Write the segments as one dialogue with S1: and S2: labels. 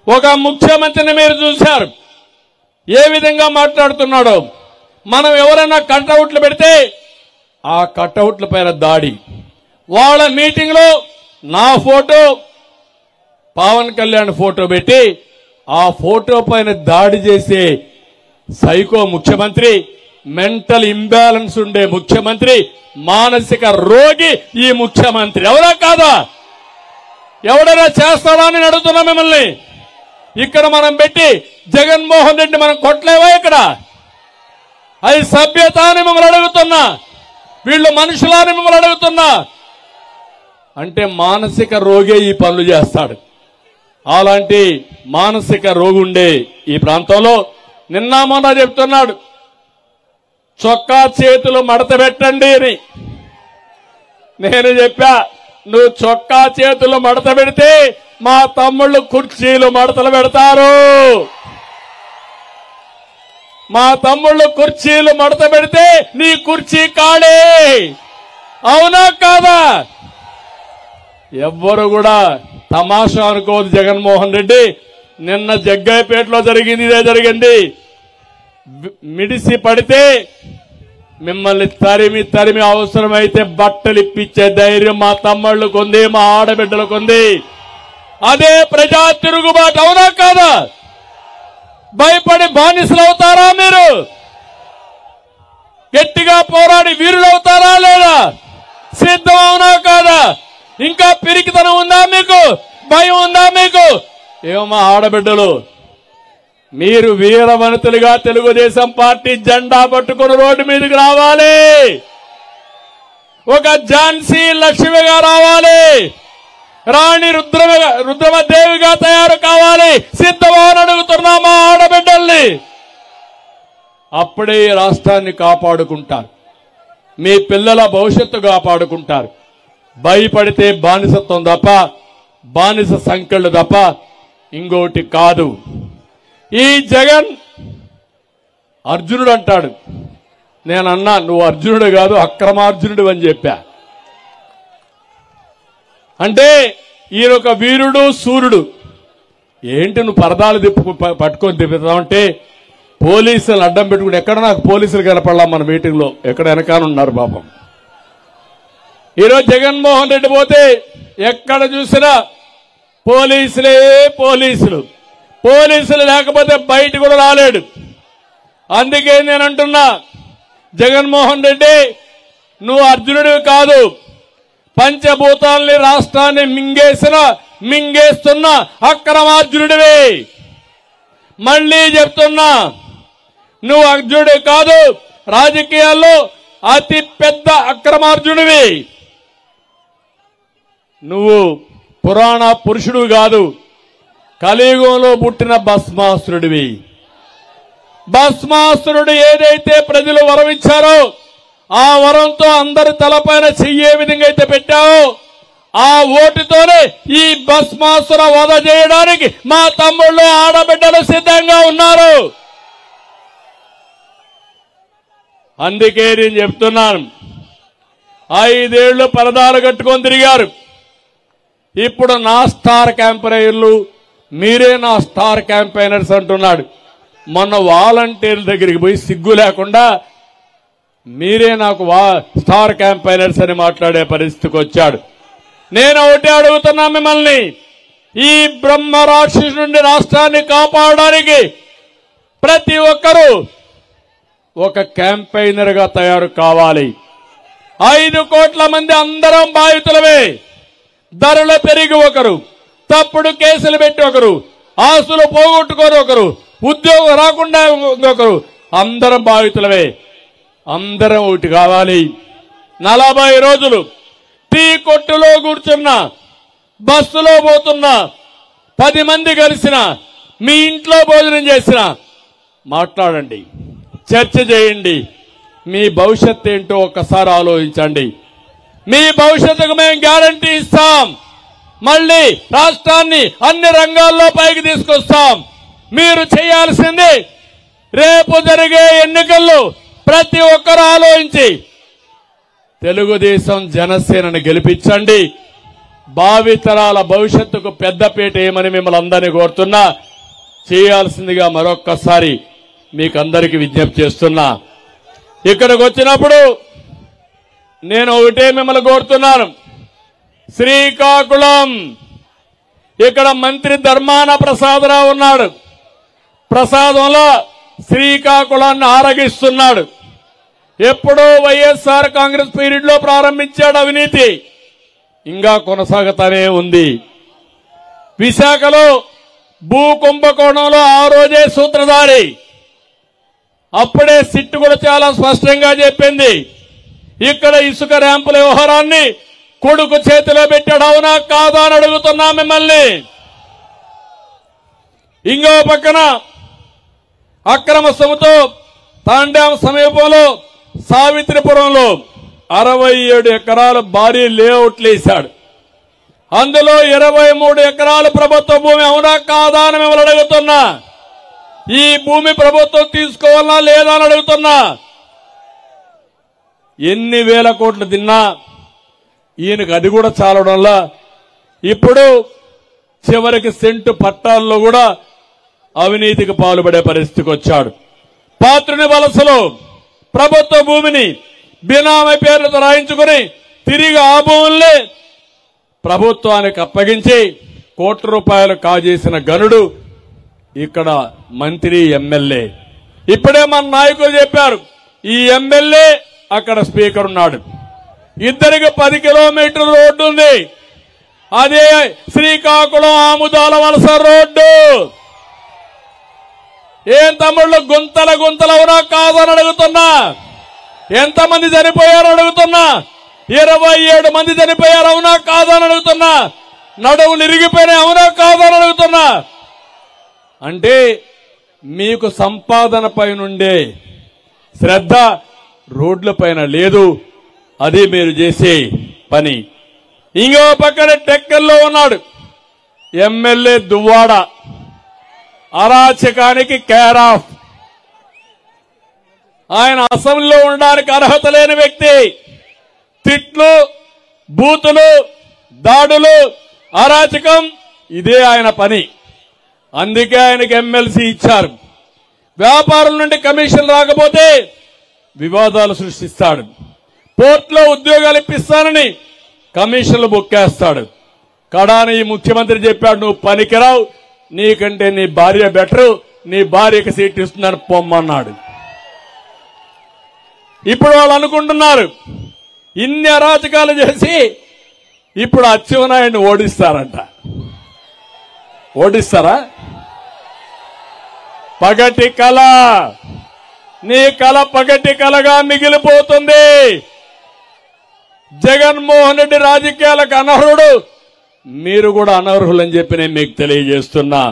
S1: ఒక ముఖ్యమంత్రిని మీరు చూశారు ఏ విధంగా మాట్లాడుతున్నాడో. మనం ఎవరైనా కట్అవుట్లు పెడితే ఆ కట్అవుట్ల పైన దాడి. వాళ్ళ మీటింగ్ లో నా ఫోటో పవన్ కళ్యాణ్ ఫోటో పెట్టి ఆ ఫోటో పైన దాడి చేసే సైకో ముఖ్యమంత్రి, మెంటల్ ఇంబ్యాలెన్స్ ఉండే ముఖ్యమంత్రి, మానసిక రోగి ఈ ముఖ్యమంత్రి. ఎవరా కాదా? ఎవడైనా చేస్తాడా అని అడుగుతున్నా మిమ్మల్ని. ఇక్కడ మనం పెట్టి జగన్మోహన్ రెడ్డి మనం కొట్టలేవా? ఇక్కడ అది సభ్యత అని మిమ్మల్ని అడుగుతున్నా. వీళ్ళు మనుషులని మిమ్మల్ని అడుగుతున్నా. అంటే మానసిక రోగే ఈ పనులు చేస్తాడు. అలాంటి మానసిక రోగి ఉండే ఈ ప్రాంతంలో నిన్న మొన్న చెప్తున్నాడు చొక్కా చేతులు మడత పెట్టండి అని. నేను చెప్పా, నువ్వు చొక్కా చేతులు మడత పెడితే మా తమ్ముళ్ళు కుర్చీలు మడతలు పెడతారు. మా తమ్ముళ్ళు కుర్చీలు మడత పెడితే నీ కుర్చీ కాడే. అవునా కాదా? ఎవ్వరు కూడా తమాషా అనుకోదు. జగన్మోహన్ రెడ్డి నిన్న జగ్గయ్యపేటలో జరిగింది ఇదే జరిగింది. మిడిసి పడితే మిమ్మల్ని తరిమి తరిమి అవసరమైతే బట్టలు ఇప్పించే ధైర్యం మా తమ్ముళ్ళకు ఉంది, మా ఆడబిడ్డలకు ఉంది. అదే ప్రజా తిరుగుబాటు. అవునా కాదా? భయపడి బానిసలు అవుతారా మీరు? గట్టిగా పోరాడి వీరులు అవుతారా లేదా? సిద్ధం అవునా కాదా? ఇంకా పిరికితనం ఉందా మీకు? భయం ఉందా మీకు? ఏమో ఆడబిడ్డలు, మీరు వీరవనితలుగా తెలుగుదేశం పార్టీ జెండా పట్టుకుని రోడ్డు మీదకి రావాలి. ఒక ఝాన్సీ లక్ష్మిగా రావాలి. రాణి రుద్రమదేవిగా తయారు కావాలి. సిద్ధమని అడుగుతున్నా మా ఆడబిడ్డల్ని. అప్పుడే రాష్ట్రాన్ని కాపాడుకుంటారు, మీ పిల్లల భవిష్యత్తు కాపాడుకుంటారు. భయపడితే బానిసత్వం తప్ప, బానిస సంఖ్యలు తప్ప ఇంకోటి కాదు. ఈ జగన్ అర్జునుడు అంటాడు. నేనన్నా నువ్వు అర్జునుడు కాదు అక్రమార్జునుడు అని చెప్పా. అంటే ఈయనొక వీరుడు సూర్యుడు. ఏంటి నువ్వు పరదాలు పట్టుకొని తిప్పుతావంటే పోలీసులు అడ్డం పెట్టుకుని ఎక్కడ నాకు పోలీసులు కనపడలా మన మీటింగ్ లో, ఎక్కడ వెనకానున్నారు పాపం. ఈరోజు జగన్మోహన్ రెడ్డి పోతే ఎక్కడ చూసినా పోలీసులే పోలీసులు. పోలీసులు లేకపోతే బయట కూడా రాలేడు. అందుకే నేను అంటున్నా, జగన్మోహన్ రెడ్డి నువ్వు అర్జునుడివి కాదు, పంచభూతాల్ని రాష్ట్రాన్ని మింగేస్తున్న అక్రమార్జునుడివి. మళ్లీ చెప్తున్నా, నువ్వు అర్జునుడి కాదు, రాజకీయాల్లో అతి పెద్ద అక్రమార్జునుడివి. నువ్వు పురాణ పురుషుడు కాదు, కలియుగంలో పుట్టిన భస్మాసురుడివి. భస్మాసురుడు ఏదైతే ప్రజలు వరం ఇచ్చారో ఆ వరంతో అందరి తలపైన చెయ్యే విధంగా అయితే పెట్టావో ఆ ఓటుతోనే ఈ భస్మాసుర వధ చేయడానికి మా తమ్ముళ్ళు ఆడబిడ్డలు సిద్ధంగా ఉన్నారు. అందుకే నేను చెప్తున్నాను, 5 ఏళ్లు పరదాలు కట్టుకొని తిరిగారు. ఇప్పుడు నా స్టార్ క్యాంపెయినర్లు, మీరే నా స్టార్ క్యాంపెయినర్స్ అంటున్నాడు. మొన్న వాలంటీర్ల దగ్గరికి పోయి సిగ్గు లేకుండా మీరే నాకు స్టార్ క్యాంపెయినర్స్ అని మాట్లాడే పరిస్థితికి వచ్చాడు. నేను ఒకటే అడుగుతున్నా మిమ్మల్ని, ఈ బ్రహ్మ రాక్షసు నుండి రాష్ట్రాన్ని కాపాడడానికి ప్రతి ఒక్కరూ ఒక క్యాంపెయినర్ గా తయారు కావాలి. 5 కోట్ల మంది అందరం బాధితులమే. ధరలు పెరిగి ఒకరు, తప్పుడు కేసులు పెట్టి ఒకరు, ఆస్తులు పోగొట్టుకొని ఒకరు, ఉద్యోగం రాకుండా ఇంకొకరు, అందరం బాధితులమే. అందరం ఒకటి కావాలి. 40 రోజులు టీ కొట్టులో కూర్చున్నా, బస్సులో పోతున్నా, 10 మంది కలిసిన, మీ ఇంట్లో భోజనం చేసిన, మాట్లాడండి, చర్చ చేయండి. మీ భవిష్యత్తు ఏంటో ఒక్కసారి ఆలోచించండి. మీ భవిష్యత్తుకు మేము గ్యారంటీ ఇస్తాం. మళ్ళీ రాష్ట్రాన్ని అన్ని రంగాల్లో పైకి తీసుకొస్తాం. మీరు చేయాల్సింది రేపు జరిగే ఎన్నికల్లో ప్రతి ఒక్కరూ ఆలోచించి తెలుగుదేశం జనసేనని గెలిపించండి. భావితరాల భవిష్యత్తుకు పెద్దపీట ఏమని మిమ్మల్ని అందరినీ కోరుతున్నా. చేయాల్సిందిగా మరొక్కసారి మీకు అందరికీ విజ్ఞప్తి చేస్తున్నా. ఇక్కడికి వచ్చినప్పుడు నేను ఒకటే మిమ్మల్ని కోరుతున్నాను. శ్రీకాకుళం ఇక్కడ మంత్రి ధర్మాన ప్రసాదరావు ఉన్నాడు. ప్రసాదంలో శ్రీకాకుళాన్ని ఆరగిస్తున్నాడు. ఎప్పుడో వైఎస్ఆర్ కాంగ్రెస్ పీరియడ్ లో ప్రారంభించాడు అవినీతి, ఇంకా కొనసాగుతానే ఉంది. విశాఖలో భూ కుంభకోణంలో ఆ రోజే సూత్రధారి. అప్పుడే సిట్టు కూడా చాలా స్పష్టంగా చెప్పింది. ఇక్కడ ఇసుక ర్యాంపుల వ్యవహారాన్ని కొడుకు చేతిలో పెట్టాడు. అవునా కాదా అని అడుగుతున్నా మిమ్మల్ని. ఇంకో పక్కన అక్రమ సొమ్ముతో తాండాం సమీపంలో సావిత్రిపురంలో 67 ఎకరాల భారీ లేఅవుట్లు వేశాడు. అందులో 23 ఎకరాల ప్రభుత్వ భూమి. అవునా కాదా అని మిమ్మల్ని అడుగుతున్నా. ఈ భూమి ప్రభుత్వం తీసుకోవాలా లేదా అని అడుగుతున్నా. ఎన్ని వేల కోట్లు తిన్నా ఈయనకు అది కూడా చాలడంలా ఇప్పుడు చివరికి సెంటు పట్టాల్లో కూడా అవినీతికి పాల్పడే పరిస్థితికి వచ్చాడు. పాత్రుని వలసలో ప్రభుత్వ భూమిని బినామీ పేర్లతో రాయించుకుని తిరిగి ఆ భూముల్ని ప్రభుత్వానికి అప్పగించి కోట్ల రూపాయలు కాజేసిన గనుడు ఇక్కడ మంత్రి ఎమ్మెల్యే. ఇప్పుడే మన నాయకులు చెప్పారు, ఈ ఎమ్మెల్యే అక్కడ స్పీకర్ ఉన్నాడు. ఇద్దరికి 10 కిలోమీటర్ల రోడ్డు ఉంది. అదే శ్రీకాకుళం ఆముదాల వలస రోడ్డు. ఏం తమ్ముళ్ళు గుంతల అవునా కాదని అడుగుతున్నా. ఎంతమంది చనిపోయారు అడుగుతున్నా. 27 మంది చనిపోయారు. అవునా కాదని అడుగుతున్నా. నడువులు ఇరిగిపోయినాయి. అవునా కాదని అడుగుతున్నా. అంటే మీకు సంపాదన పైనుండే శ్రద్ధ రోడ్ల పైన లేదు. అది మీరు చేసే పని. ఇంకో పక్కన టెక్కల్లో ఉన్నాడు ఎమ్మెల్యే దువ్వాడ. అరాచకానికి కేర్ ఆఫ్. ఆయన అసెంబ్లీలో ఉండడానికి అర్హత లేని వ్యక్తి. తిట్లు, బూతులు, దాడులు, అరాచకం ఇదే ఆయన పని. అందుకే ఆయనకి ఎమ్మెల్సీ ఇచ్చారు. వ్యాపారం నుండి కమిషన్ రాకపోతే వివాదాలు సృష్టిస్తాడు. పోర్టులో ఉద్యోగాలు ఇప్పిస్తానని కమిషన్లు బొక్కేస్తాడు. కడాని ఈ ముఖ్యమంత్రి చెప్పాడు, నువ్వు పనికిరావు, నీకంటే నీ భార్య బెటరు, నీ భార్యకి సీట్ ఇస్తున్నాను పొమ్మన్నాడు. ఇప్పుడు వాళ్ళు అనుకుంటున్నారు ఇన్ని అరాచకాలు చేసి ఇప్పుడు అచ్చెన్నాయుడిని ఓడిస్తారంట. ఓడిస్తారా? పగటి కళ, నీ కళ పగటి కళగా మిగిలిపోతుంది. జగన్మోహన్ రెడ్డి రాజకీయాలకు అనర్హుడు, మీరు కూడా అనర్హులని చెప్పి నేను మీకు తెలియజేస్తున్నా.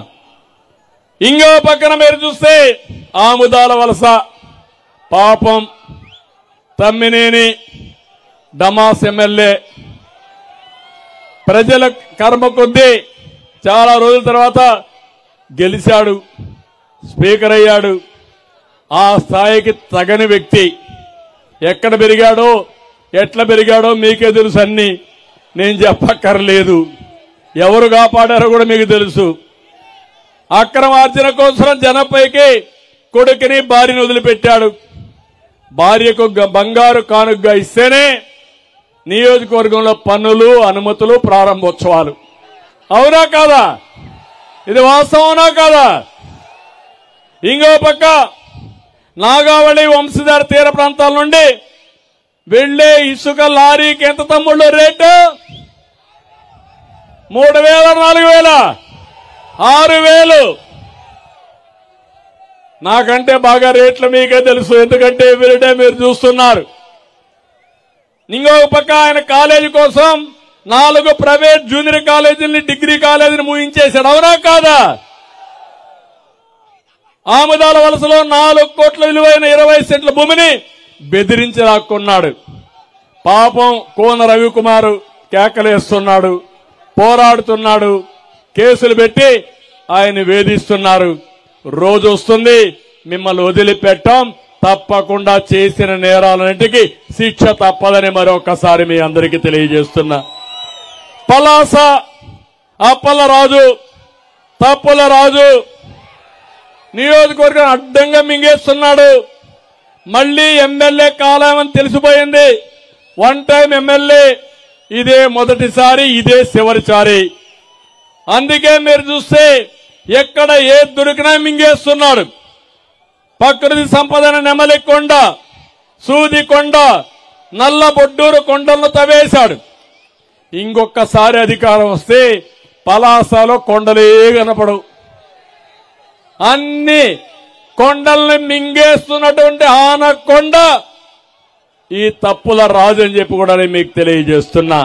S1: ఇంకో పక్కన మీరు చూస్తే ఆముదాల వలస పాపం తమ్మినేని డమాస్ ఎమ్మెల్యే ప్రజల కర్మ కొద్దీ చాలా రోజుల తర్వాత గెలిచాడు, స్పీకర్ అయ్యాడు. ఆ స్థాయికి తగని వ్యక్తి. ఎక్కడ పెరిగాడో ఎట్లా పెరిగాడో మీకే తెలుసు. అన్ని నేను చెప్పక్కర్లేదు. ఎవరు కాపాడారో కూడా మీకు తెలుసు. అక్రమార్జన కోసం జనంపైకి కొడుకుని భార్యను వదిలిపెట్టాడు. భార్యకు బంగారు కానుకగా ఇస్తేనే నియోజకవర్గంలో పన్నులు, అనుమతులు, ప్రారంభోత్సవాలు. అవునా కాదా? ఇది వాస్తవనా కాదా? ఇంకో పక్క నాగావళి వంశధార తీర ప్రాంతాల నుండి వెళ్లే ఇసుక లారీకి ఎంత తమ్ముళ్ళు రేటు? 3,000, 4,000, 6,000. నాకంటే బాగా రేట్లు మీకే తెలుసు, ఎందుకంటే ఎవ్రీడే మీరు చూస్తున్నారు. ఇంకొక పక్క ఆయన కాలేజీ కోసం 4 ప్రైవేట్ జూనియర్ కాలేజీని, డిగ్రీ కాలేజీని మూయించేశాడు. అవునా కాదా? ఆముదాల వలసలో 4 కోట్ల విలువైన 20 సెంట్ల భూమిని బెదిరించి లాక్కున్నాడు. పాపం కోన రవికుమార్ కేకలేస్తున్నాడు, పోరాడుతున్నాడు. కేసులు పెట్టి ఆయన వేధిస్తున్నారు. రోజు వస్తుంది, మిమ్మల్ని వదిలిపెట్టాం, తప్పకుండా చేసిన నేరాలన్నింటికి శిక్ష తప్పదని మరొకసారి మీ అందరికీ తెలియజేస్తున్నా. పలాస అప్పల రాజు తప్పుల రాజు నియోజకవర్గం అడ్డంగా మింగేస్తున్నాడు. మళ్లీ ఎమ్మెల్యే కాలేమని తెలిసిపోయింది. వన్ టైం ఎమ్మెల్యే, ఇదే మొదటిసారి, ఇదే చివరిసారి. అందుకే మీరు చూస్తే ఎక్కడ ఏది దొరికినా మింగేస్తున్నాడు. ప్రకృతి సంపదన నెమలి కొండ, సూది కొండ, నల్ల బొడ్డూరు కొండలను తవ్వేశాడు. ఇంకొకసారి అధికారం వస్తే పలాసలో కొండలే కనపడవు. అన్ని కొండల్ని మింగేస్తున్నటువంటి ఆనకొండ ఈ తప్పుల రాజు అని చెప్పి కూడా మీకు తెలియజేస్తున్నా.